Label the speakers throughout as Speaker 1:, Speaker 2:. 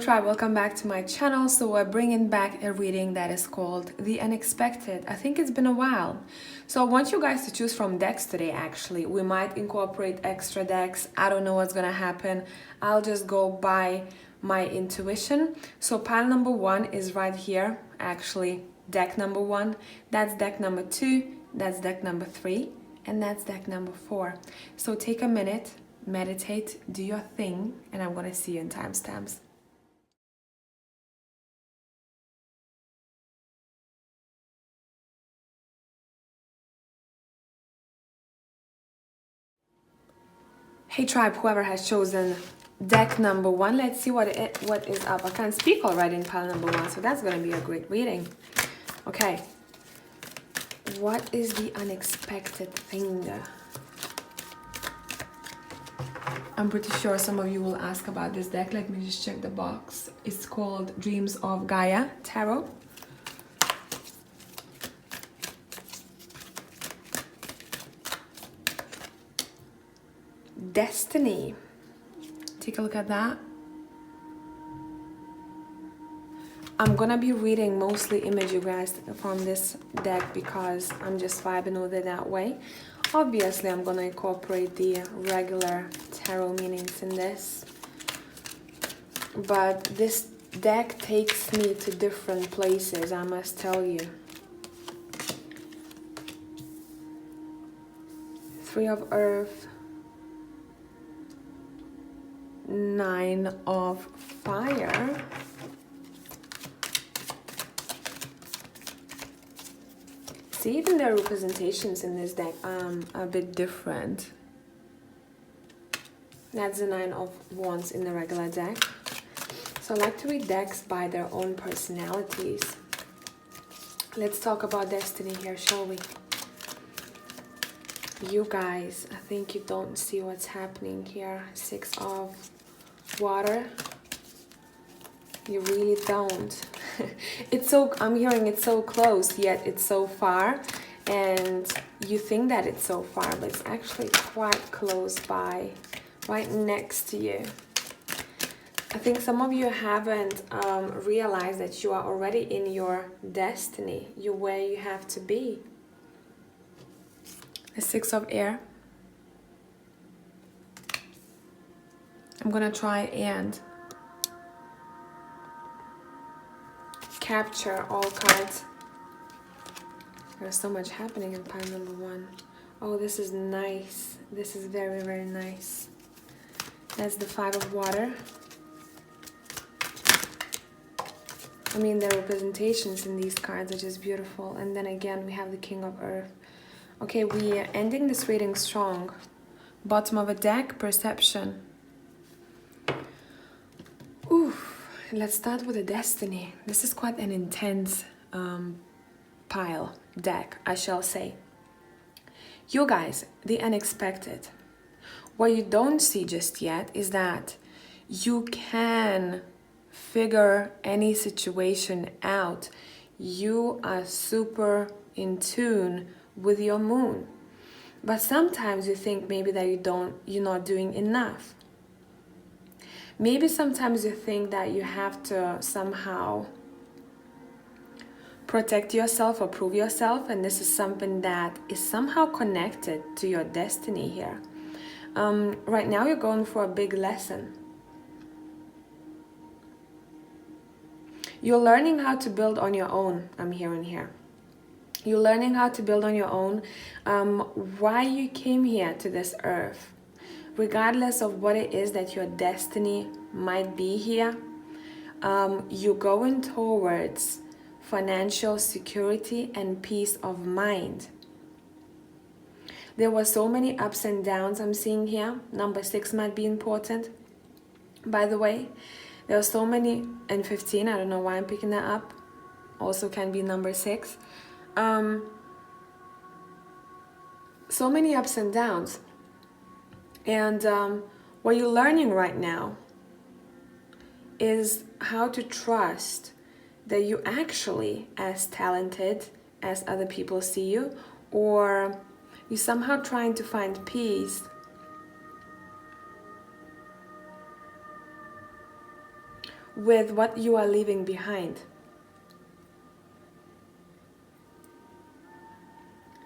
Speaker 1: tribe, welcome back to my channel. So we're bringing back a reading that is called The Unexpected. I think it's been a while. So I want you guys to choose from decks today. Actually, we might incorporate extra decks. I don't know what's gonna happen. I'll just go by my intuition. So pile number 1 is right here. Actually, deck number 1, that's deck number 2, that's deck number 3, and that's deck number 4. So take a minute, meditate, do your thing, and I'm gonna see you in timestamps. Hey tribe, whoever has chosen deck number 1, let's see what is up. I can't speak already in pile number 1, so that's gonna be a great reading. Okay, what is the unexpected thing? I'm pretty sure some of you will ask about this deck. Let me just check the box. It's called Dreams of Gaia Tarot. Destiny. Take a look at that. I'm gonna be reading mostly imagery guys from this deck because I'm just vibing with it that way. Obviously, I'm gonna incorporate the regular tarot meanings in this, but this deck takes me to different places, I must tell you. 3 of Earth, 9 of Fire, see, even the representations in this deck are a bit different. That's the 9 of Wands in the regular deck. So I like to read decks by their own personalities. Let's talk about destiny here, shall we? You guys, I think you don't see what's happening here. 6 of Water. You really don't. It's so, I'm hearing it's so close, yet it's so far. And you think that it's so far, but it's actually quite close by, right next to you. I think some of you haven't realized that you are already in your destiny. You're where you have to be. The 6 of Air. I'm gonna try and capture all cards. There's so much happening in pile number 1. Oh, this is nice. This is very, very nice. That's the 5 of Water. I mean, the representations in these cards are just beautiful. And then again, we have the King of Earth. Okay, we are ending this reading strong. Bottom of a deck, Perception. Oof. Let's start with the destiny. This is quite an intense deck, I shall say. You guys, the unexpected. What you don't see just yet is that you can figure any situation out. You are super in tune with your moon. But sometimes you think maybe that you're not doing enough. Maybe sometimes you think that you have to somehow protect yourself or prove yourself, and this is something that is somehow connected to your destiny here. Right now you're going for a big lesson. You're learning how to build on your own, I'm hearing here. You're learning how to build on your own. Why you came here to this earth. Regardless of what it is that your destiny might be here, you're going towards financial security and peace of mind. There were so many ups and downs I'm seeing here. Number 6 might be important, by the way. There are so many, and 15, I don't know why I'm picking that up. Also can be number 6. So many ups and downs. And what you're learning right now is how to trust that you're actually as talented as other people see you, or you're somehow trying to find peace with what you are leaving behind.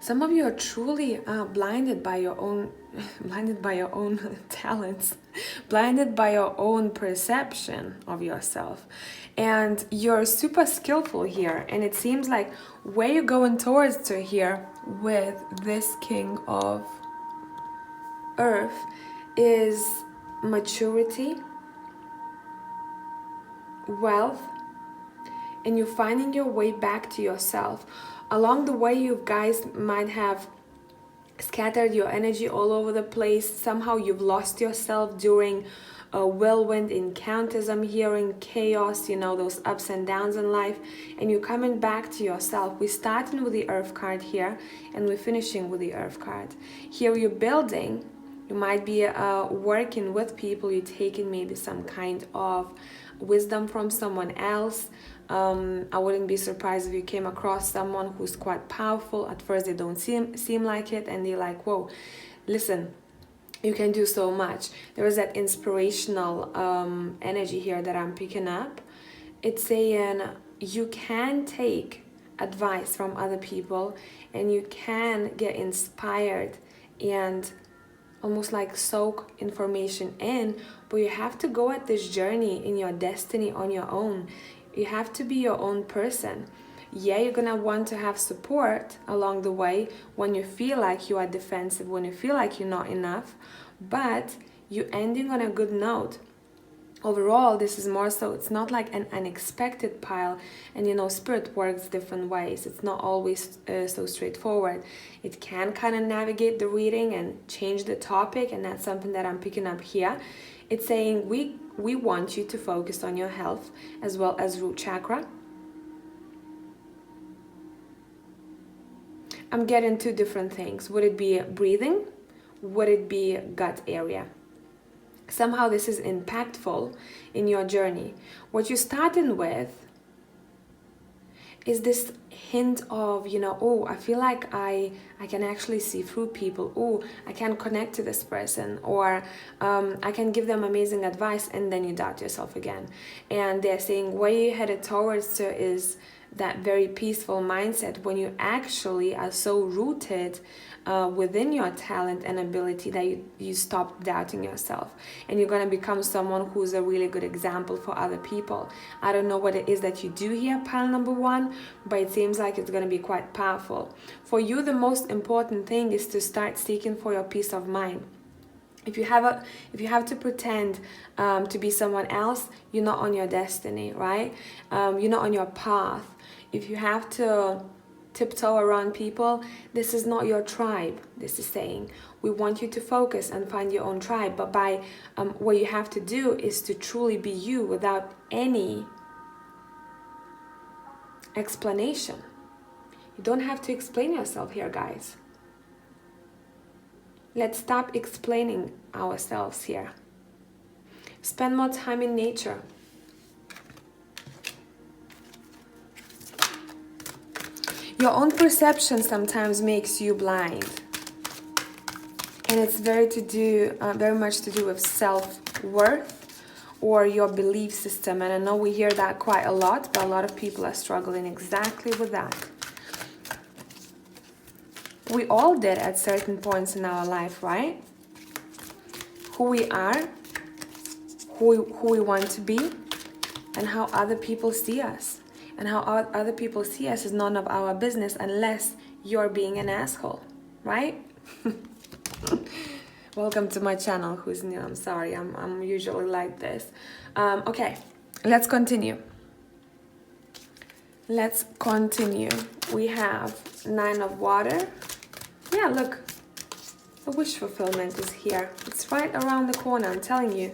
Speaker 1: Some of you are truly blinded by your own talents, blinded by your own perception of yourself. And you're super skillful here. And it seems like where you're going towards to here with this King of Earth is maturity, wealth, and you're finding your way back to yourself. Along the way, you guys might have scattered your energy all over the place. Somehow you've lost yourself during whirlwind encounters. I'm hearing chaos, you know, those ups and downs in life, and you're coming back to yourself. We're starting with the Earth card here, and we're finishing with the Earth card. Here you're building. You might be working with people. You're taking maybe some kind of wisdom from someone else. I wouldn't be surprised if you came across someone who's quite powerful. At first they don't seem like it, and they're like, whoa, listen, you can do so much. There is that inspirational energy here that I'm picking up. It's saying you can take advice from other people, and you can get inspired and almost like soak information in, but you have to go at this journey in your destiny on your own. You have to be your own person. Yeah, you're gonna want to have support along the way when you feel like you are defensive, when you feel like you're not enough, but you're ending on a good note. Overall, this is more so, it's not like an unexpected pile, and you know, spirit works different ways. It's not always so straightforward. It can kind of navigate the reading and change the topic, and that's something that I'm picking up here. It's saying we want you to focus on your health as well as root chakra. I'm getting two different things. Would it be breathing? Would it be gut area? Somehow this is impactful in your journey. What you're starting with is this hint of, you know, oh, I feel like I can actually see through people. Oh, I can connect to this person, or I can give them amazing advice, and then you doubt yourself again. And they're saying where you're headed towards is that very peaceful mindset when you actually are so rooted within your talent and ability that you stop doubting yourself, and you're going to become someone who's a really good example for other people. I don't know what it is that you do here, pile number one, but it seems like it's going to be quite powerful. For you, the most important thing is to start seeking for your peace of mind. If you have to pretend to be someone else, you're not on your destiny, right? You're not on your path. If you have to tiptoe around people, this is not your tribe. This is saying we want you to focus and find your own tribe, but by what you have to do is to truly be you without any explanation. You don't have to explain yourself here, guys. Let's stop explaining ourselves here. Spend more time in nature. Your own perception sometimes makes you blind, and it's very much to do with self-worth or your belief system. And I know we hear that quite a lot, but a lot of people are struggling exactly with that. We all did at certain points in our life, right? Who we are, who we want to be, and how other people see us. And how other people see us is none of our business unless you're being an asshole, right? Welcome to my channel. Who's new? I'm sorry. I'm usually like this. Okay, let's continue. Let's continue. We have 9 of water. Yeah, look. The wish fulfillment is here. It's right around the corner, I'm telling you.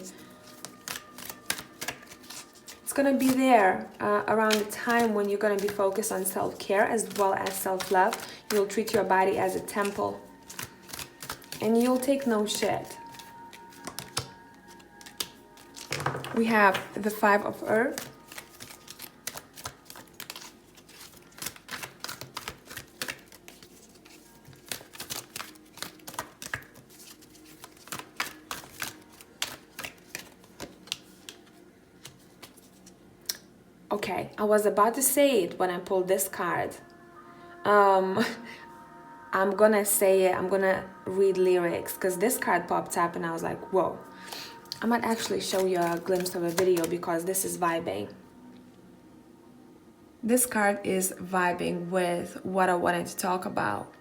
Speaker 1: Going to be there around the time when you're going to be focused on self-care as well as self-love. You'll treat your body as a temple, and you'll take no shit. We have the 5 of Earth. Okay, I was about to say it when I pulled this card. I'm gonna say it, I'm gonna read lyrics because this card popped up and I was like, whoa. I might actually show you a glimpse of a video because this is vibing. This card is vibing with what I wanted to talk about.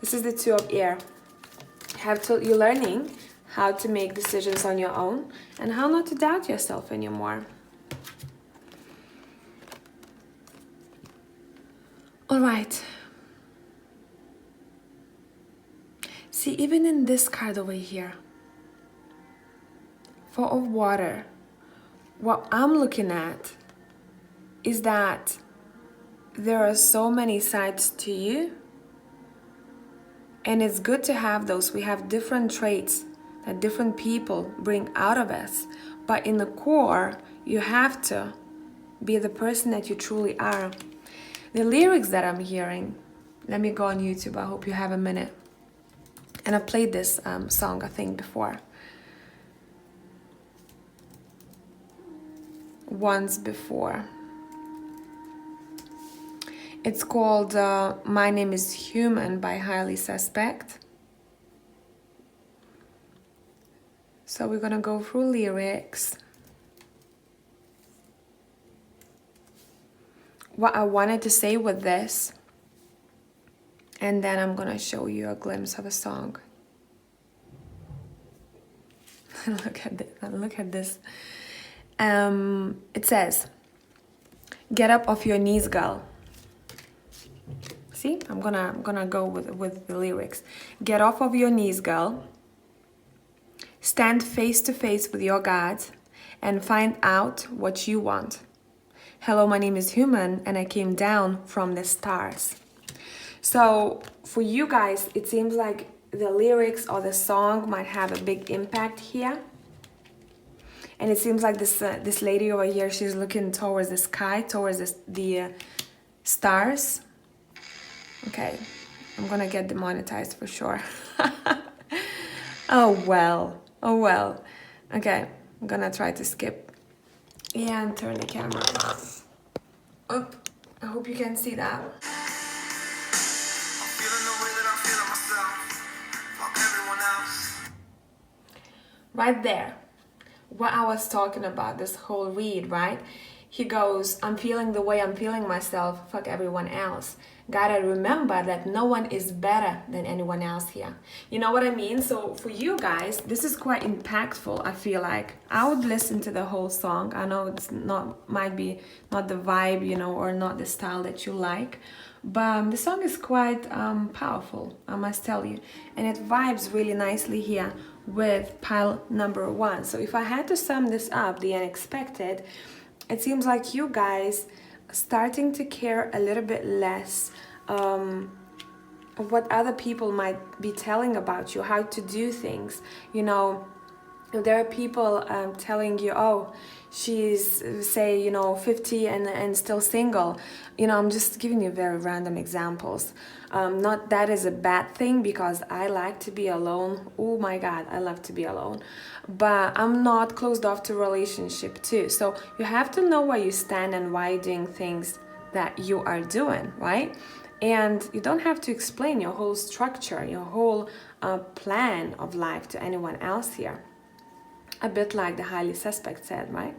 Speaker 1: This is the Two of Air. You're learning how to make decisions on your own and how not to doubt yourself anymore. All right. See, even in this card over here, Four of Water, what I'm looking at is that there are so many sides to you, and it's good to have those. We have different traits that different people bring out of us, but in the core, you have to be the person that you truly are. The lyrics that I'm hearing, let me go on YouTube, I hope you have a minute. And I played this song, I think, before. Once before. It's called My Name is Human by Highly Suspect. So we're gonna go through lyrics. What I wanted to say with this, and then I'm gonna show you a glimpse of a song. Look at this. It says, "Get up off your knees, girl." See, I'm gonna go with the lyrics. Get off of your knees, girl. Stand face to face with your God and find out what you want. Hello, my name is Human and I came down from the stars. So for you guys, it seems like the lyrics or the song might have a big impact here. And it seems like this lady over here, she's looking towards the sky, towards the stars. Okay, I'm gonna get demonetized for sure. Oh well. Okay, I'm gonna try to skip and turn the camera off. Oh, I hope you can see that. Right there, what I was talking about, this whole read, right? He goes, I'm feeling the way I'm feeling myself, fuck everyone else. Gotta remember that no one is better than anyone else here. You know what I mean? So for you guys, this is quite impactful, I feel like. I would listen to the whole song. I know it's might be not the vibe, you know, or not the style that you like. But the song is quite powerful, I must tell you. And it vibes really nicely here with pile number 1. So if I had to sum this up, the unexpected, it seems like you guys starting to care a little bit less what other people might be telling about you, how to do things. You know, there are people telling you, oh, she's, say, you know, 50 and still single. You know, I'm just giving you very random examples. Not that is a bad thing, because I like to be alone. Oh my God, I love to be alone. But I'm not closed off to relationship too. So you have to know where you stand and why you're doing things that you are doing, right? And you don't have to explain your whole structure, your whole plan of life to anyone else here. A bit like the Highly Suspect said, right?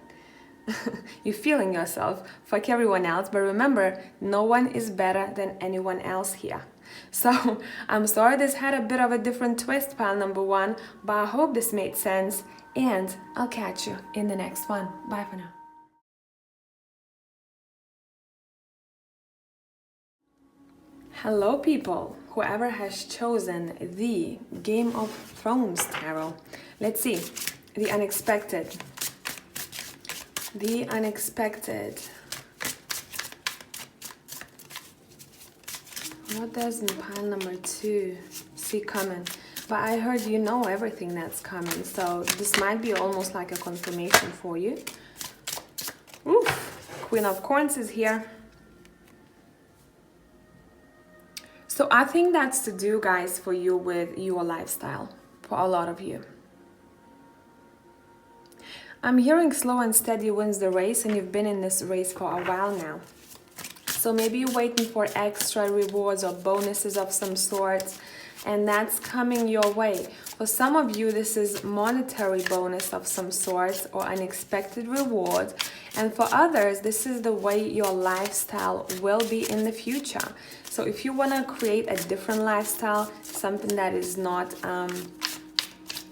Speaker 1: You're feeling yourself, fuck everyone else, but remember, no one is better than anyone else here. So I'm sorry this had a bit of a different twist, pile number 1, but I hope this made sense, and I'll catch you in the next one. Bye for now. Hello people, whoever has chosen the Game of Thrones tarot. Let's see, the unexpected. The unexpected. What does in pile number 2 see coming? But I heard you know everything that's coming, so this might be almost like a confirmation for you. Oof, Queen of Coins is here. So I think that's to do, guys, for you with your lifestyle, for a lot of you. I'm hearing slow and steady wins the race, and you've been in this race for a while now. So maybe you're waiting for extra rewards or bonuses of some sort, and that's coming your way. For some of you, this is monetary bonus of some sort or unexpected reward. And for others, this is the way your lifestyle will be in the future. So if you want to create a different lifestyle, something that is not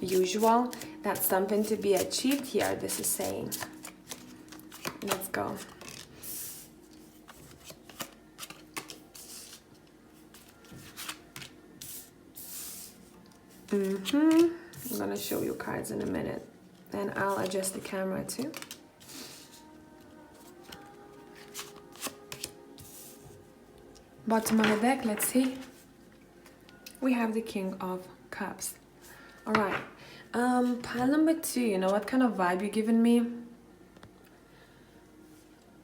Speaker 1: usual, that's something to be achieved here, this is saying. Let's go. I'm gonna show you cards in a minute, and I'll adjust the camera too. Bottom of the deck, let's see. We have the King of Cups. All right, pile number 2, you know what kind of vibe you're giving me?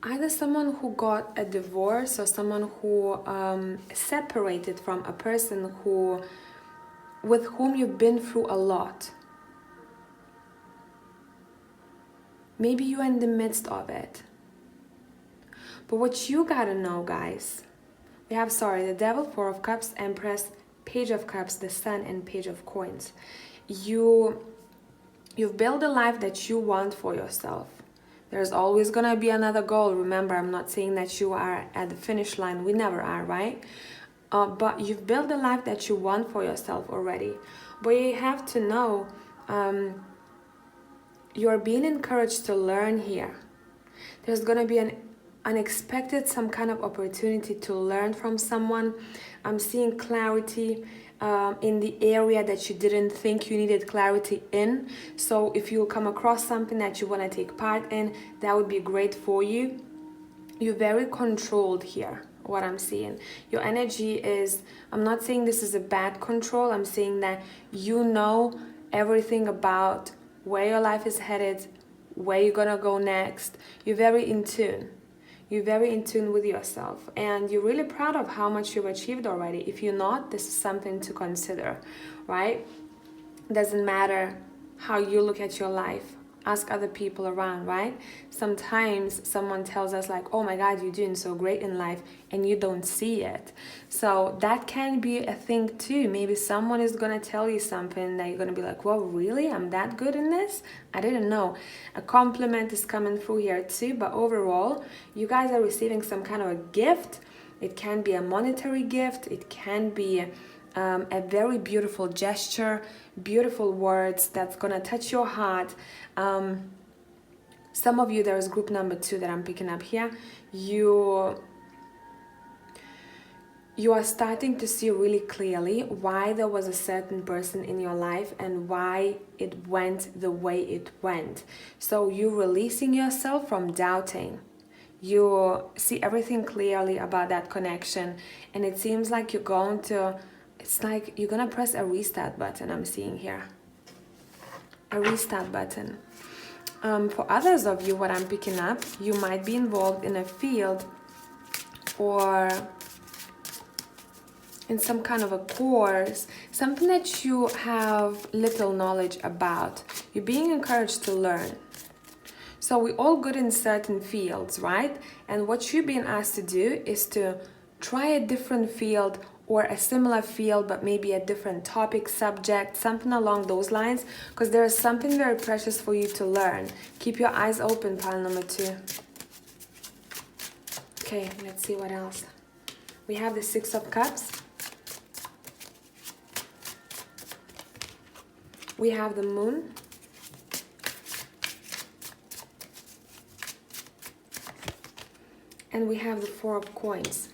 Speaker 1: Either someone who got a divorce or someone who separated from a person with whom you've been through a lot. Maybe you're in the midst of it. But what you gotta know, guys, we have, the Devil, 4 of Cups, Empress, Page of Cups, the Sun, and Page of Coins. You've built a life that you want for yourself. There's always gonna be another goal. Remember, I'm not saying that you are at the finish line. We never are, right? But you've built the life that you want for yourself already. But you have to know you're being encouraged to learn here. There's going to be an unexpected, some kind of opportunity to learn from someone. I'm seeing clarity in the area that you didn't think you needed clarity in. So if you come across something that you want to take part in, that would be great for you. You're very controlled here. What I'm seeing, your energy is, I'm not saying this is a bad control, I'm saying that you know everything about where your life is headed, where you're gonna go next. You're very in tune. You're very in tune with yourself, and you're really proud of how much you've achieved already. If you're not, this is something to consider, right? Doesn't matter how you look at your life. Ask other people around, right? Sometimes someone tells us like, oh my God, you're doing so great in life, and you don't see it. So that can be a thing too. Maybe someone is gonna tell you something that you're gonna be like, well, really? I'm that good in this? I didn't know. A compliment is coming through here too, but overall, you guys are receiving some kind of a gift. It can be a monetary gift. It can be a very beautiful gesture, beautiful words that's gonna touch your heart. Some of you, there's group number 2 that I'm picking up here. You are starting to see really clearly why there was a certain person in your life and why it went the way it went. So you're releasing yourself from doubting. You see everything clearly about that connection, and it seems like you're going to, it's like you're gonna press a restart button. I'm seeing here a restart button. For others of you, what I'm picking up, you might be involved in a field or in some kind of a course, something that you have little knowledge about. You're being encouraged to learn. So we're all good in certain fields, right? And what you're being asked to do is to try a different field or a similar field, but maybe a different topic, subject, something along those lines, because there is something very precious for you to learn. Keep your eyes open, pile number 2. Okay, let's see what else. We have the 6 of Cups. We have the Moon. And we have the 4 of Coins.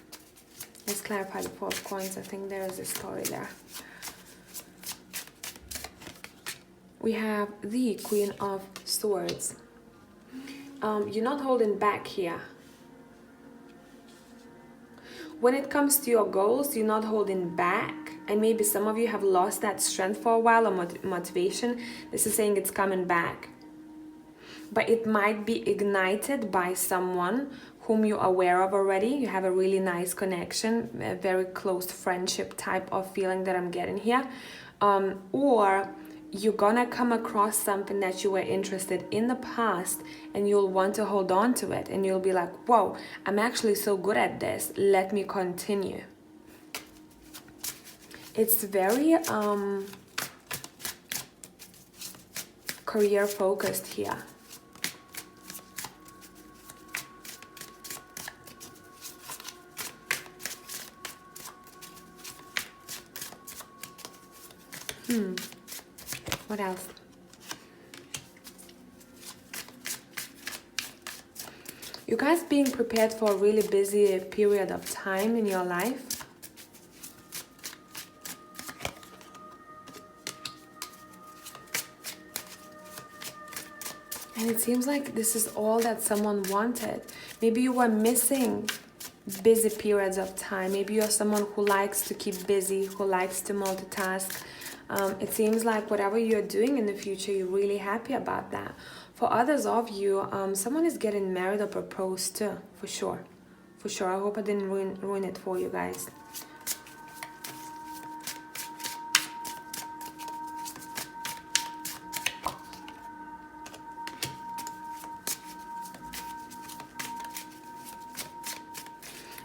Speaker 1: Let's clarify the 4 of Coins. I think there is a story there. We have the Queen of Swords. You're not holding back here. When it comes to your goals, you're not holding back. And maybe some of you have lost that strength for a while or motivation. This is saying it's coming back. But it might be ignited by someone whom you're aware of already. You have a really nice connection, a very close friendship type of feeling that I'm getting here. Or you're gonna come across something that you were interested in the past, and you'll want to hold on to it, and you'll be like, whoa, I'm actually so good at this, let me continue. It's very career focused here. What else? You guys being prepared for a really busy period of time in your life. And it seems like this is all that someone wanted. Maybe you were missing busy periods of time. Maybe you're someone who likes to keep busy, who likes to multitask. It seems like whatever you're doing in the future, you're really happy about that. For others of you, someone is getting married or proposed to, for sure. For sure. I hope I didn't ruin it for you guys.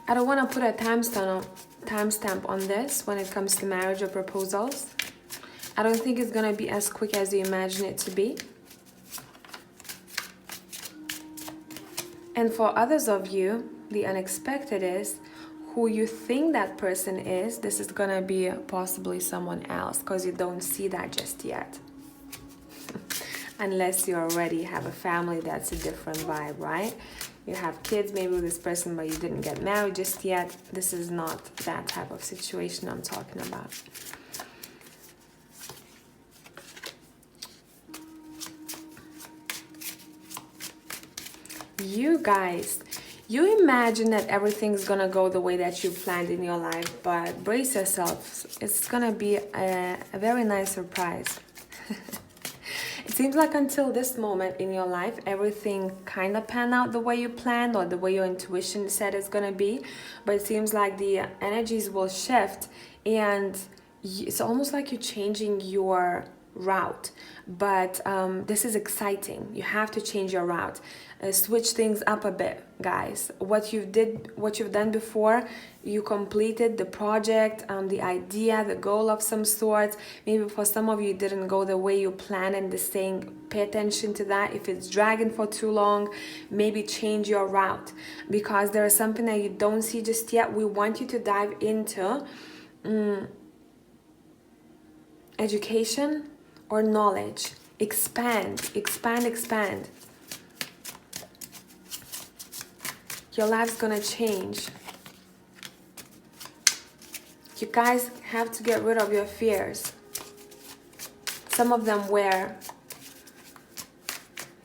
Speaker 1: I don't want to put a timestamp on this when it comes to marriage or proposals. I don't think it's going to be as quick as you imagine it to be. And for others of you, the unexpected is who you think that person is. This is going to be possibly someone else, because you don't see that just yet. Unless you already have a family, that's a different vibe, right? You have kids maybe with this person, but you didn't get married just yet. This is not that type of situation I'm talking about. You guys, you imagine that everything's gonna go the way that you planned in your life, but brace yourselves. It's gonna be a very nice surprise. It seems like until this moment in your life, everything kind of panned out the way you planned or the way your intuition said it's going to be. But it seems like the energies will shift, and it's almost like you're changing your route. But this is exciting. You have to change your route. Switch things up a bit, guys. What you've done before, you completed the project, the idea, the goal of some sort. Maybe for some of you, it didn't go the way you planned, and this saying, pay attention to that. If it's dragging for too long, maybe change your route, because there is something that you don't see just yet. We want you to dive into education or knowledge. Expand. Your life's gonna change. You guys have to get rid of your fears. Some of them were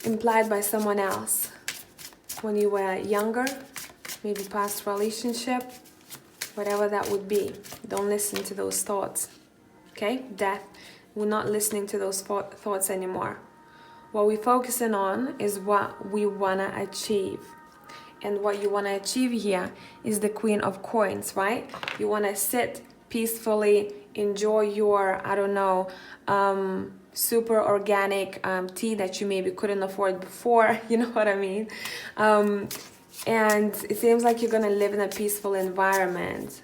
Speaker 1: implied by someone else when you were younger, maybe past relationship, whatever that would be. Don't listen to those thoughts. Okay? Death. We're not listening to those thoughts anymore. What we're focusing on is what we want to achieve. And what you want to achieve here is the Queen of Coins, right? You want to sit peacefully, enjoy your, I don't know, super organic tea that you maybe couldn't afford before. You know what I mean? And it seems like you're going to live in a peaceful environment.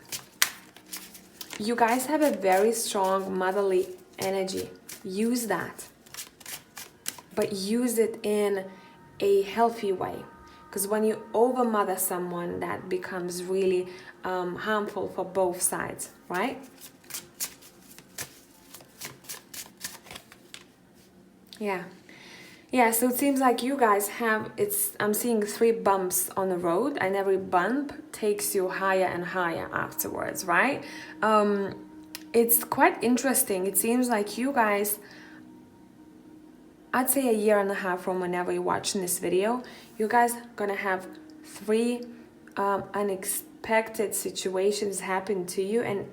Speaker 1: You guys have a very strong motherly energy. Use that. But use it in a healthy way. Because when you overmother someone, that becomes really harmful for both sides, right? Yeah. Yeah, so it seems like you guys have, I'm seeing 3 bumps on the road, and every bump takes you higher and higher afterwards, right? It's quite interesting. It seems like you guys, I'd say a year and a half from whenever you're watching this video, you guys are gonna have 3 unexpected situations happen to you, and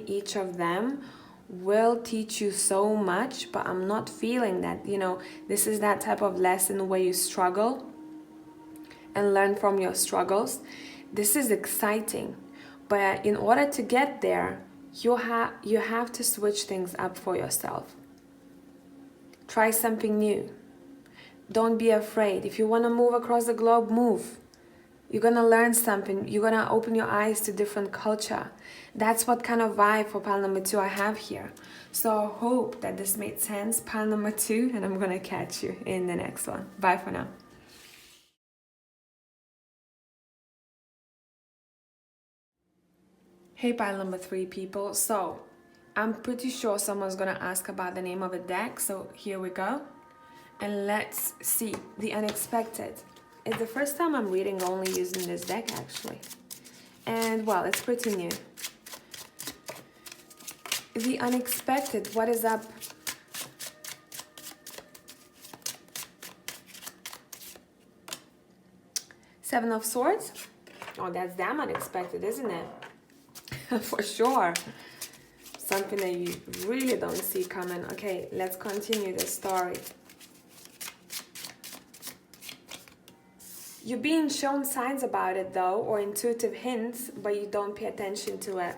Speaker 1: each of them will teach you so much. But I'm not feeling that, you know, this is that type of lesson where you struggle and learn from your struggles. This is exciting, but in order to get there, you have to switch things up for yourself. Try something new. Don't be afraid. If you want to move across the globe, move. You're going to learn something. You're going to open your eyes to different culture. That's what kind of vibe for pile number 2 I have here. So I hope that this made sense, pile number 2, and I'm going to catch you in the next one. Bye for now. Hey pile number 3 people. So I'm pretty sure someone's going to ask about the name of a deck. So here we go. And let's see. The Unexpected. It's the first time I'm reading only using this deck actually. And well, it's pretty new. The Unexpected, what is up? Seven of Swords. Oh, that's damn unexpected, isn't it? For sure. Something that you really don't see coming. Okay, let's continue the story. You're being shown signs about it though, or intuitive hints, but you don't pay attention to it.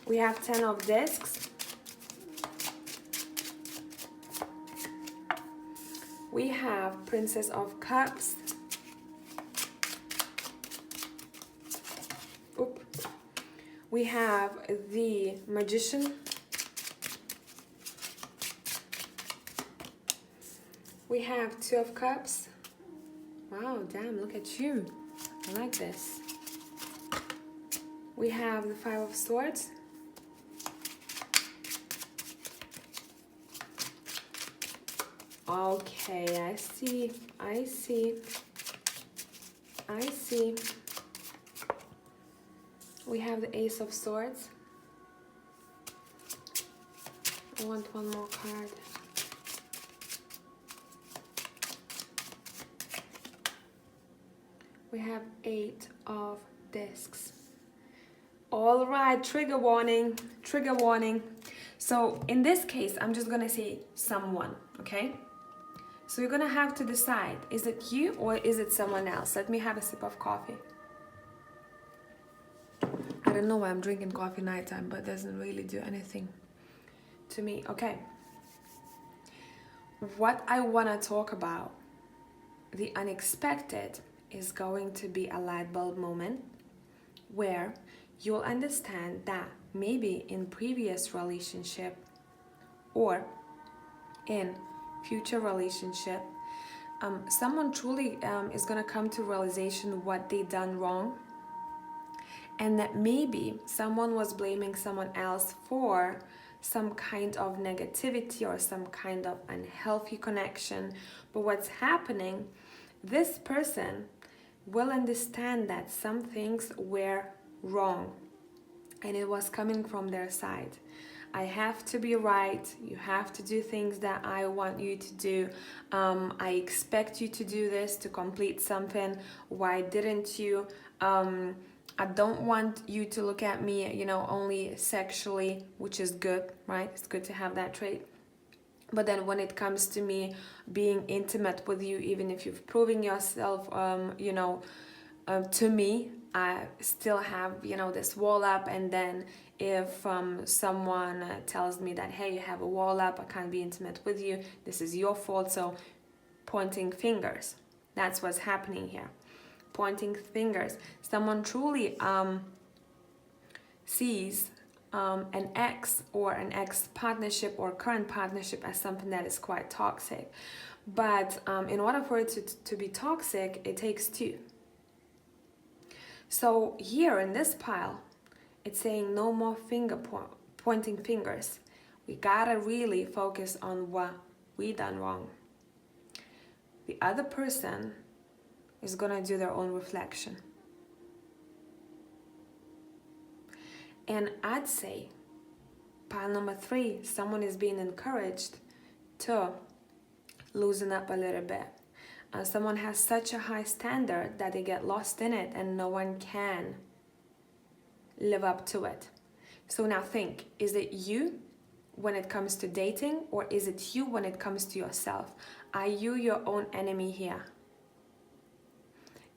Speaker 1: We have 10 of Discs. We have Princess of Cups. Oop. We have the Magician. We have Two of Cups. Wow, damn, look at you. I like this. We have the Five of Swords. Okay, I see. We have the Ace of Swords. I want one more card. We have 8 of Discs. All right, trigger warning, trigger warning. So in this case, I'm just gonna say someone, okay? So you're gonna have to decide, is it you or is it someone else? Let me have a sip of coffee. I don't know why I'm drinking coffee nighttime, but it doesn't really do anything to me. Okay. What I wanna talk about, the unexpected, is going to be a light bulb moment where you'll understand that maybe in previous relationship or in future relationship, someone truly is gonna come to realization what they done wrong, and that maybe someone was blaming someone else for some kind of negativity or some kind of unhealthy connection. But what's happening, this person will understand that some things were wrong and it was coming from their side. I have to be right, you have to do things that I want you to do, I expect you to do this to complete something, why didn't you? I don't want you to look at me, you know, only sexually, which is good, right? It's good to have that trait. But then when it comes to me being intimate with you, even if you've proven yourself, to me, I still have, you know, this wall up. And then if someone tells me that, hey, you have a wall up, I can't be intimate with you, this is your fault. So pointing fingers, that's what's happening here. Pointing fingers. Someone truly sees an ex or an ex partnership or current partnership as something that is quite toxic. But in order for it to be toxic, it takes two. So here in this pile, it's saying no more pointing fingers. We gotta really focus on what we done wrong. The other person is gonna do their own reflection. And I'd say, pile number 3, someone is being encouraged to loosen up a little bit. Someone has such a high standard that they get lost in it and no one can live up to it. So now think, is it you when it comes to dating, or is it you when it comes to yourself? Are you your own enemy here?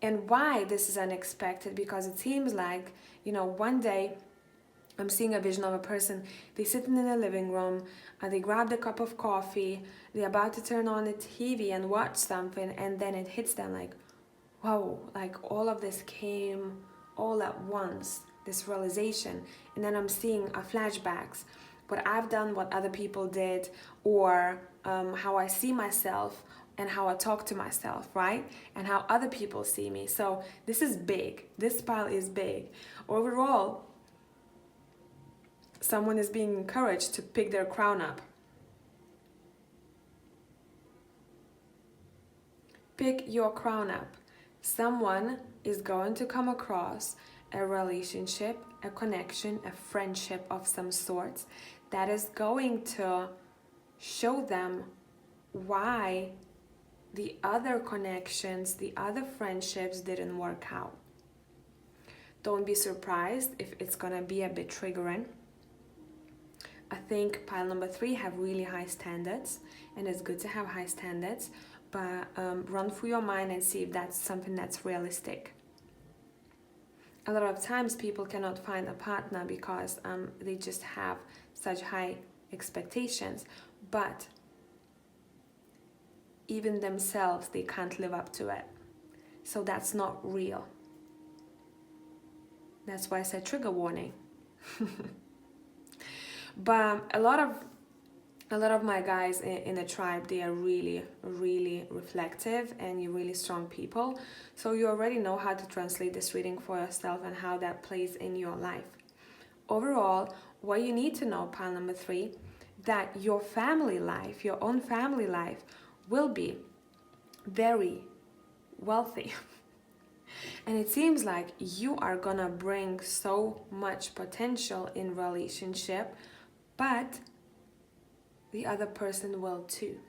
Speaker 1: And why this is unexpected? Because it seems like, you know, one day I'm seeing a vision of a person. They're sitting in the living room, they grabbed a cup of coffee, they're about to turn on the TV and watch something, and then it hits them like, whoa, like all of this came all at once, this realization. And then I'm seeing flashbacks, what I've done, what other people did, or how I see myself and how I talk to myself, right? And how other people see me. So this is big. This pile is big. Overall, someone is being encouraged to pick their crown up. Pick your crown up. Someone is going to come across a relationship, a connection, a friendship of some sort that is going to show them why the other connections, the other friendships didn't work out. Don't be surprised if it's gonna be a bit triggering. I think pile number 3 have really high standards, and it's good to have high standards, but run through your mind and see if that's something that's realistic. A lot of times people cannot find a partner because they just have such high expectations, but even themselves, they can't live up to it. So that's not real. That's why I said trigger warning. But a lot of my guys in the tribe, they are really, really reflective and you're really strong people. So you already know how to translate this reading for yourself and how that plays in your life. Overall, what you need to know, pile number 3, that your family life, your own family life, will be very wealthy. And it seems like you are gonna bring so much potential in relationship, but the other person will too.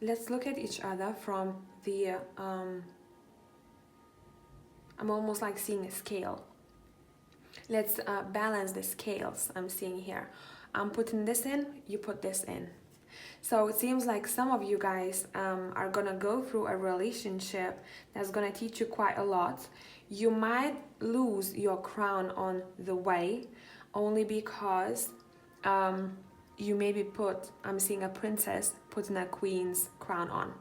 Speaker 1: Let's look at each other from the I'm almost like seeing a scale. Let's balance the scales I'm seeing here. I'm putting this in, you put this in. So it seems like some of you guys are gonna go through a relationship that's gonna teach you quite a lot. You might lose your crown on the way, only because you maybe I'm seeing a princess putting a queen's crown on.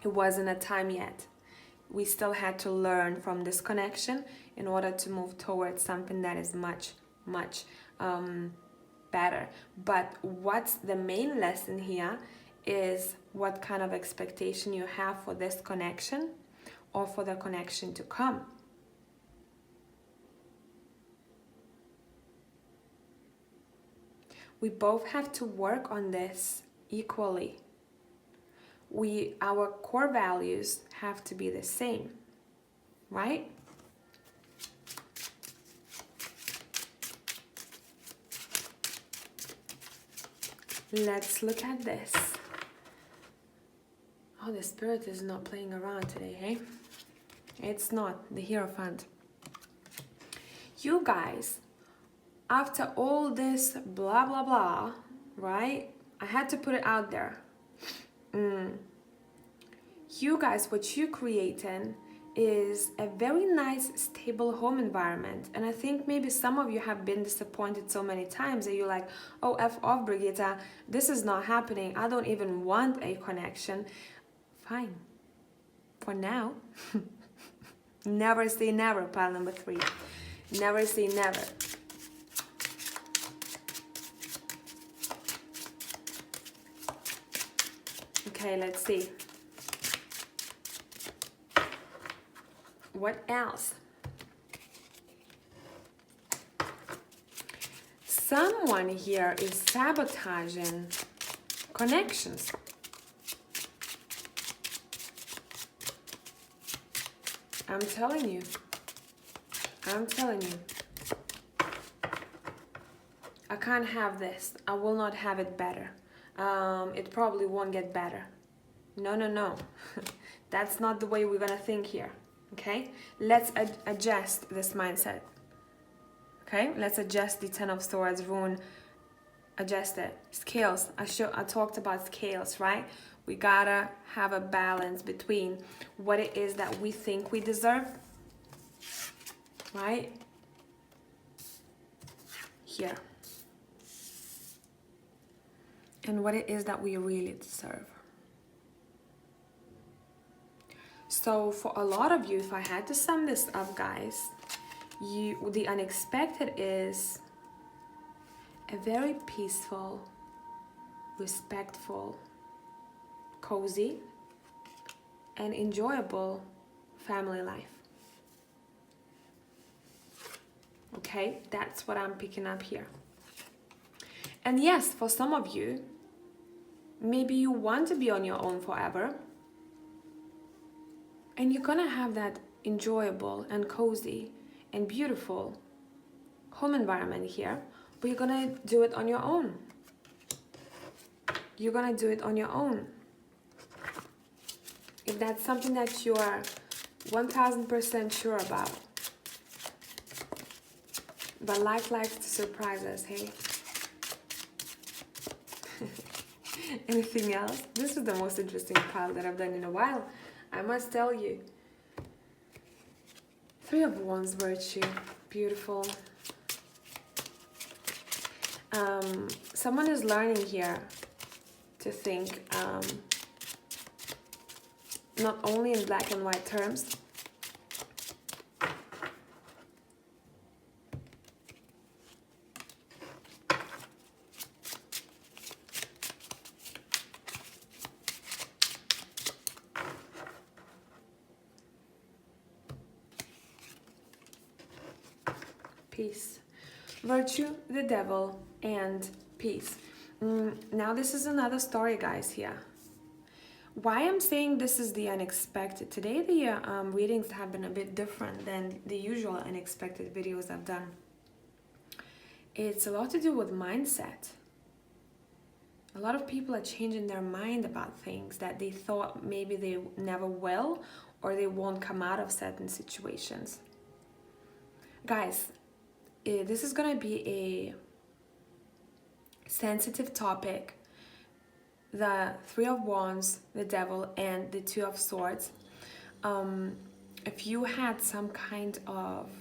Speaker 1: It wasn't a time yet. We still had to learn from this connection in order to move towards something that is much, much better. But what's the main lesson here is what kind of expectation you have for this connection or for the connection to come. We both have to work on this equally. Our core values have to be the same, right? Let's look at this. Oh, the spirit is not playing around today, hey? It's not the Hierophant. You guys, after all this blah, blah, blah, right? I had to put it out there. You guys, what you're creating is a very nice, stable home environment. And I think maybe some of you have been disappointed so many times that you're like, oh, F off, Brigita, this is not happening. I don't even want a connection. Fine. For now. Never say never, pile number 3. Never say never. Okay, let's see. What else? Someone here is sabotaging connections. I'm telling you. I can't have this. I will not have it better. It probably won't get better. No. That's not the way we're gonna think here. Okay, let's adjust this mindset. Okay, let's adjust the 10 of Swords rune. Adjust it. Scales. I talked about scales, right? We gotta have a balance between what it is that we think we deserve, right? here and what it is that we really deserve. So for a lot of you, if I had to sum this up, guys, the unexpected is a very peaceful, respectful, cozy, and enjoyable family life. Okay, that's what I'm picking up here. And yes, for some of you, maybe you want to be on your own forever, and you're gonna have that enjoyable and cozy and beautiful home environment here, but you're gonna do it on your own. You're gonna do it on your own. If that's something that you are 1000% sure about. But life likes to surprise us, hey? Anything else? This is the most interesting pile that I've done in a while, I must tell you. 3 of Wands, virtue, beautiful. Someone is learning here to think not only in black and white terms, peace. Virtue, the devil, and peace. Now this is another story, guys, here. Why I'm saying this is the unexpected. Today the readings have been a bit different than the usual unexpected videos I've done. It's a lot to do with mindset. A lot of people are changing their mind about things that they thought maybe they never will, or they won't come out of certain situations. Guys, this is gonna be a sensitive topic. The 3 of Wands, the devil, and the 2 of Swords. If you had some kind of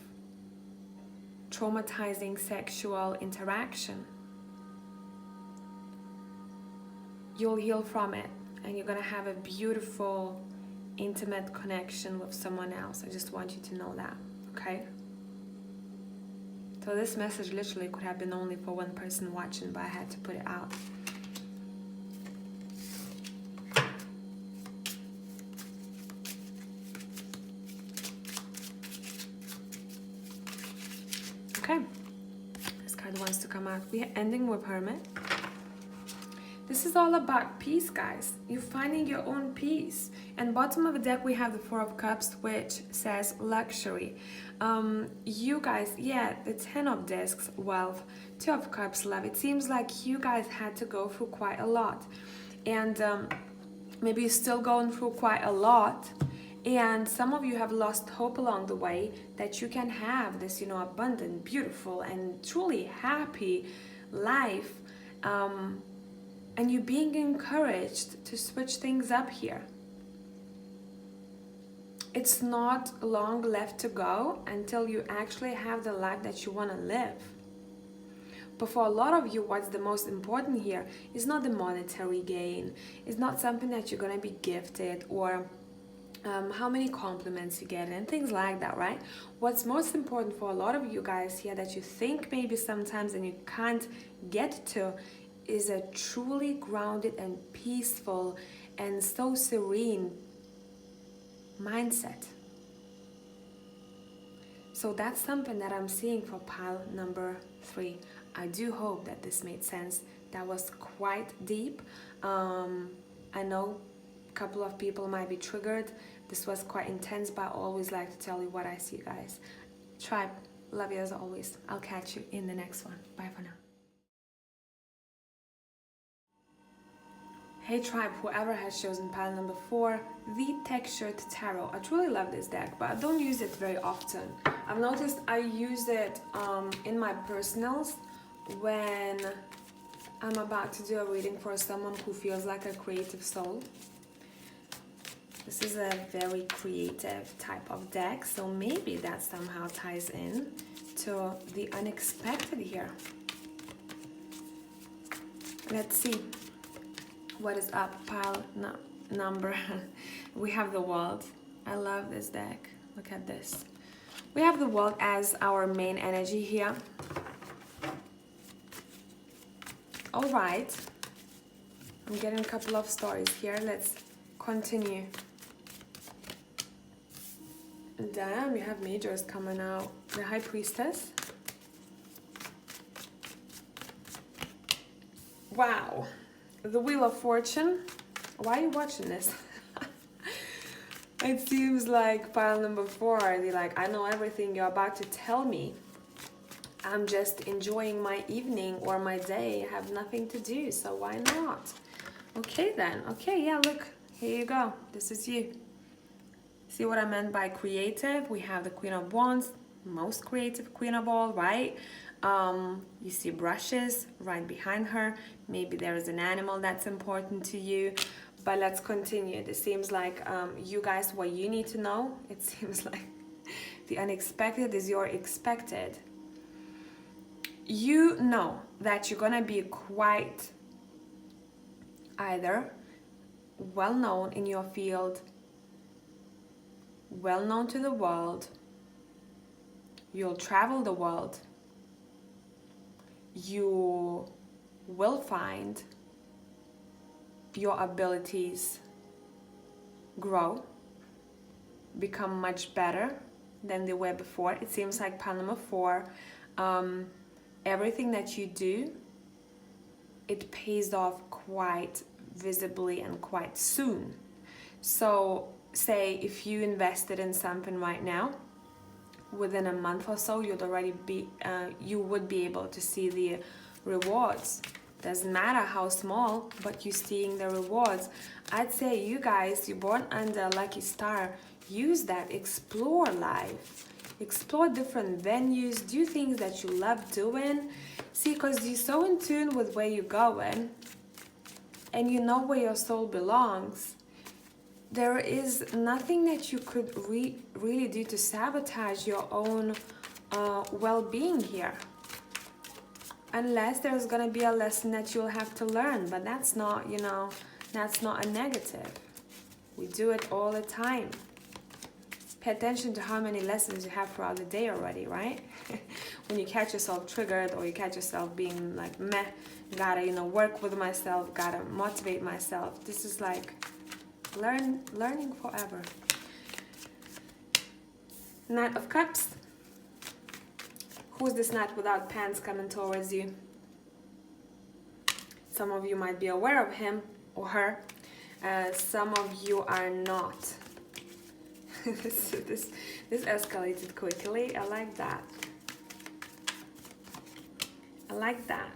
Speaker 1: traumatizing sexual interaction, you'll heal from it, and you're gonna have a beautiful, intimate connection with someone else. I just want you to know that, okay? So this message literally could have been only for one person watching, but I had to put it out. Okay, this card wants to come out. We are ending with Hermit. This is all about peace, guys. You're finding your own peace. And bottom of the deck, we have the 4 of Cups, which says luxury. You guys, yeah, the 10 of Discs, wealth, 2 of Cups, love. It seems like you guys had to go through quite a lot. And maybe you're still going through quite a lot. And some of you have lost hope along the way that you can have this, abundant, beautiful, and truly happy life. And you're being encouraged to switch things up here. It's not long left to go until you actually have the life that you want to live. But for a lot of you, what's the most important here is not the monetary gain. It's not something that you're going to be gifted, or how many compliments you get and things like that, right? What's most important for a lot of you guys here that you think maybe sometimes and you can't get to is a truly grounded and peaceful and so serene mindset. So that's something that I'm seeing for pile number 3. I do hope that this made sense. That was quite deep. I know a couple of people might be triggered. This was quite intense, but I always like to tell you what I see, guys. Tribe, love you as always. I'll catch you in the next one. Bye for now. Hey tribe, whoever has chosen pile number 4, the Textured Tarot. I truly love this deck, but I don't use it very often. I've noticed I use it in my personals when I'm about to do a reading for someone who feels like a creative soul. This is a very creative type of deck, so maybe that somehow ties in to the unexpected here. Let's see what is up. Pile number. We have the world. I love this deck. Look at this. We have the world as our main energy here. All right. I'm getting a couple of stories here. Let's continue. Damn, you have majors coming out. The High Priestess. Wow. The Wheel of Fortune. Why are you watching this? It seems like pile number 4. They're like, I know everything you're about to tell me. I'm just enjoying my evening or my day. I have nothing to do, so why not? Okay then. Okay, yeah, look. Here you go. This is you. See what I meant by creative? We have the Queen of Wands, most creative queen of all, right? You see brushes right behind her. Maybe there is an animal that's important to you. But let's continue. It seems like you guys, what you need to know, it seems like the unexpected is your expected. You know that you're gonna be quite either well known in your field, well known to the world, you'll travel the world, you will find your abilities grow, become much better than they were before. It seems like pile number 4, everything that you do, it pays off quite visibly and quite soon. So say if you invested in something right now, within a month or so you would be able to see the rewards. Doesn't matter how small, but you're seeing the rewards. I'd say you guys, you're born under a lucky star, use that, explore life, explore different venues, do things that you love doing. See, because you're so in tune with where you're going and you know where your soul belongs. There is nothing that you could really do to sabotage your own well-being here. Unless there's gonna be a lesson that you'll have to learn, but that's not, that's not a negative. We do it all the time. Pay attention to how many lessons you have throughout the day already, right? When you catch yourself triggered or you catch yourself being like, meh, gotta, work with myself, gotta motivate myself. This is like learning forever. Knight of Cups. Who's this knight without pants coming towards you? Some of you might be aware of him or her. Some of you are not. This escalated quickly. I like that. I like that.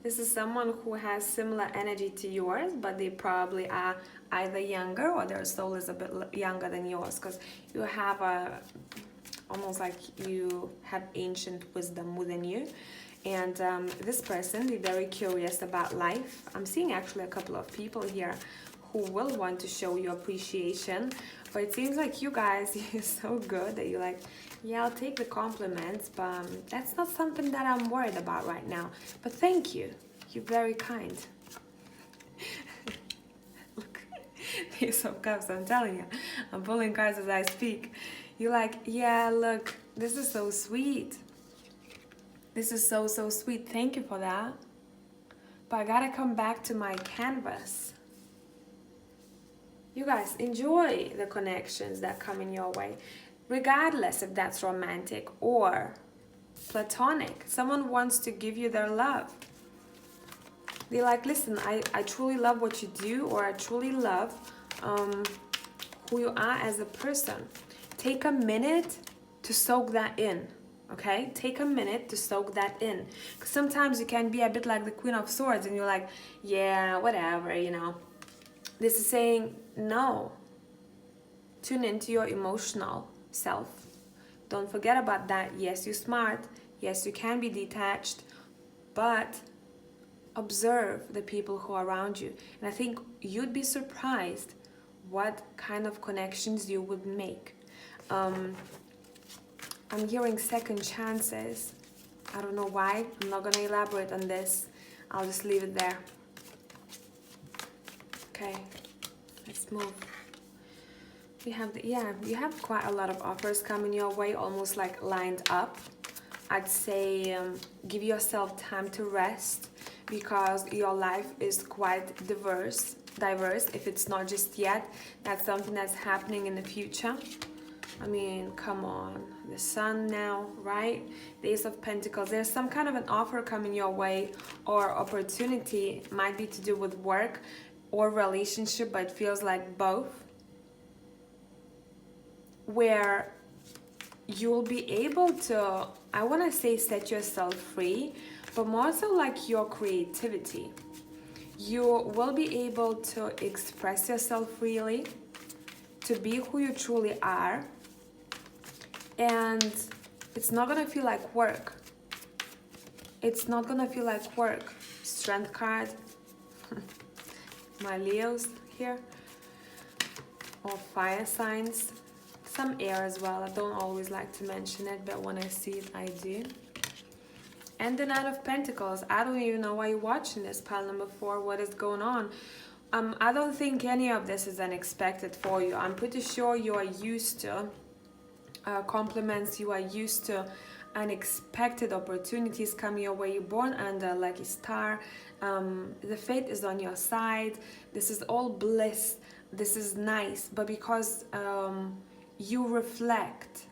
Speaker 1: This is someone who has similar energy to yours, but they probably are either younger or their soul is a bit younger than yours, because you have almost like you have ancient wisdom within you. And this person, they're very curious about life. I'm seeing actually a couple of people here who will want to show you appreciation, but it seems like you guys, you're so good that you're like, yeah, I'll take the compliments, but that's not something that I'm worried about right now. But thank you. You're very kind. Look, Ace of Cups, I'm telling you. I'm pulling cards as I speak. You're like, yeah, look, this is so sweet. This is so, so sweet. Thank you for that. But I gotta come back to my canvas. You guys, enjoy the connections that come in your way, regardless if that's romantic or platonic. Someone wants to give you their love. They're like, listen, I truly love what you do, or I truly love who you are as a person. Take a minute to soak that in, okay? Take a minute to soak that in. Because sometimes you can be a bit like the Queen of Swords and you're like, yeah, whatever, This is saying, no. Tune into your emotional self. Don't forget about that. Yes, you're smart. Yes, you can be detached. But observe the people who are around you. And I think you'd be surprised what kind of connections you would make. I'm hearing second chances. I don't know why. I'm not going to elaborate on this. I'll just leave it there. Okay, let's move. We have you have quite a lot of offers coming your way, almost like lined up. I'd say give yourself time to rest, because your life is quite diverse. If it's not just yet, that's something that's happening in the future. I mean, come on, the sun now, right? The Ace of Pentacles. There's some kind of an offer coming your way, or opportunity. Might be to do with work or relationship, but it feels like both, where you'll be able to, I want to say, set yourself free, but more so like your creativity. You will be able to express yourself freely, to be who you truly are, and it's not gonna feel like work. It's not gonna feel like work. Strength card. My Leos here. Or fire signs. Some air as well. I don't always like to mention it, but when I see it, I do. And the Knight of Pentacles. I don't even know why you're watching this, pile number 4. What is going on? I don't think any of this is unexpected for you. I'm pretty sure you are used to compliments. You are used to unexpected opportunities coming your way. You're born under a lucky star. The fate is on your side. This is all bliss. This is nice. But because you reflect,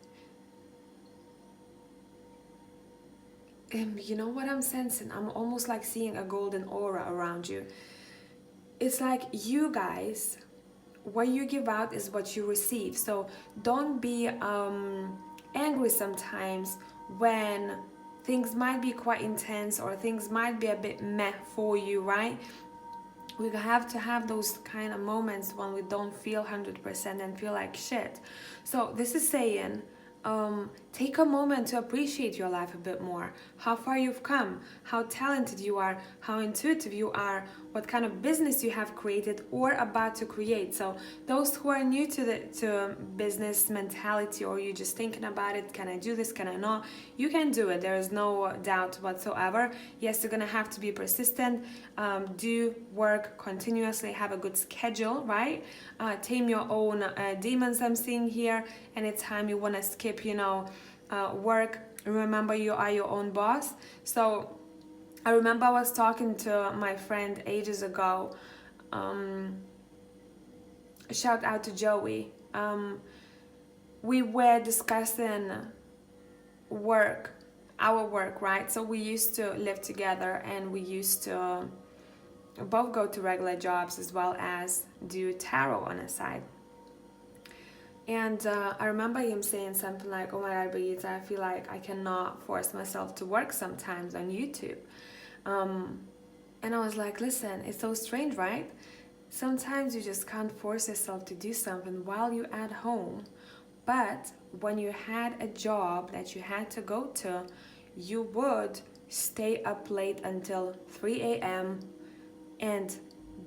Speaker 1: you know what I'm sensing? I'm almost like seeing a golden aura around you. It's like you guys, what you give out is what you receive. So don't be angry sometimes when things might be quite intense, or things might be a bit meh for you, right? We have to have those kind of moments when we don't feel 100% and feel like shit. So this is saying, take a moment to appreciate your life a bit more. How far you've come, how talented you are, how intuitive you are, what kind of business you have created or about to create. So those who are new to business mentality, or you just thinking about it, can I do this, can I not? You can do it. There is no doubt whatsoever. Yes, you're gonna have to be persistent, do work continuously, have a good schedule, right? Tame your own demons I'm seeing here. Anytime you want to skip, work, remember you are your own boss. So I remember I was talking to my friend ages ago. Shout out to Joey. We were discussing work, our work, right? So we used to live together, and we used to both go to regular jobs as well as do tarot on the side. And I remember him saying something like, oh my God, Brigita, I feel like I cannot force myself to work sometimes on YouTube. And I was like, listen, it's so strange, right? Sometimes you just can't force yourself to do something while you're at home. But when you had a job that you had to go to, you would stay up late until 3 a.m. and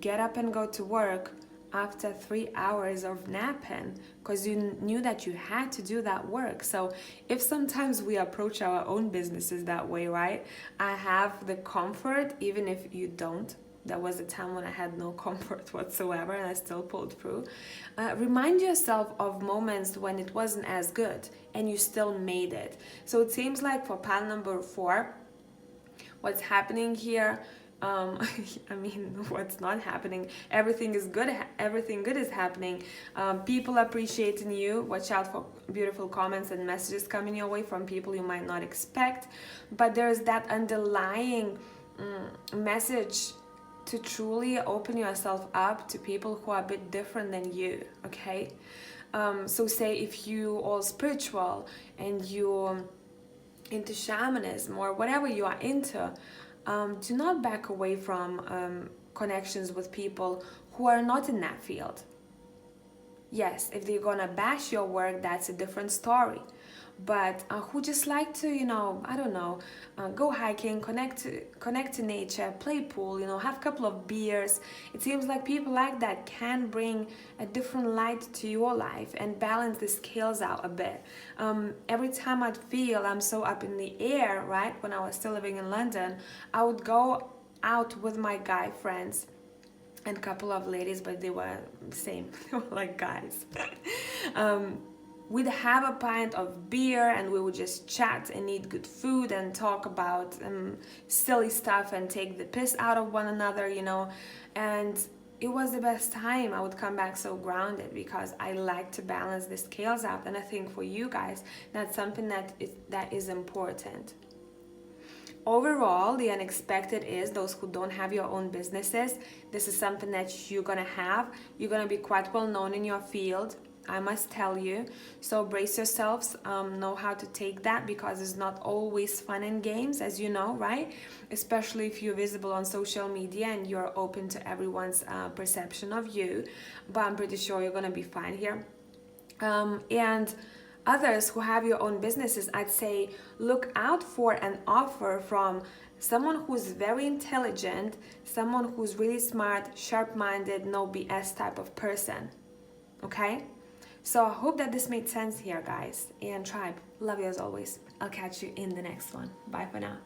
Speaker 1: get up and go to work after 3 hours of napping, because you knew that you had to do that work. So if sometimes we approach our own businesses that way, right? I have the comfort, even if you don't. There was a time when I had no comfort whatsoever, and I still pulled through. Remind yourself of moments when it wasn't as good and you still made it. So it seems like for pile number 4, what's happening here, I mean, what's not happening? Everything is good. Everything good is happening. People appreciating you. Watch out for beautiful comments and messages coming your way from people you might not expect. But there's that underlying message to truly open yourself up to people who are a bit different than you. Okay. So say if you all spiritual and you into shamanism or whatever you are into. Do not back away from connections with people who are not in that field. Yes, if they're gonna bash your work, that's a different story. But who just like to, I don't know, go hiking, connect to nature, play pool, have a couple of beers. It seems like people like that can bring a different light to your life and balance the scales out a bit. Every time I'd feel I'm so up in the air, right, when I was still living in London, I would go out with my guy friends and a couple of ladies, but they were same, they were like guys. We'd have a pint of beer and we would just chat and eat good food and talk about silly stuff and take the piss out of one another, you know. And it was the best time. I would come back so grounded because I like to balance the scales out. And I think for you guys, that's something that is important. Overall, the unexpected is those who don't have your own businesses. This is something that you're gonna have. You're gonna be quite well known in your field, I must tell you. So brace yourselves, know how to take that, because it's not always fun and games, as you know, right? Especially if you're visible on social media and you're open to everyone's perception of you. But I'm pretty sure you're gonna be fine here. And others who have your own businesses, I'd say look out for an offer from someone who's very intelligent, someone who's really smart, sharp-minded, no BS type of person. Okay? So I hope that this made sense here, guys. And tribe, love you as always. I'll catch you in the next one. Bye for now.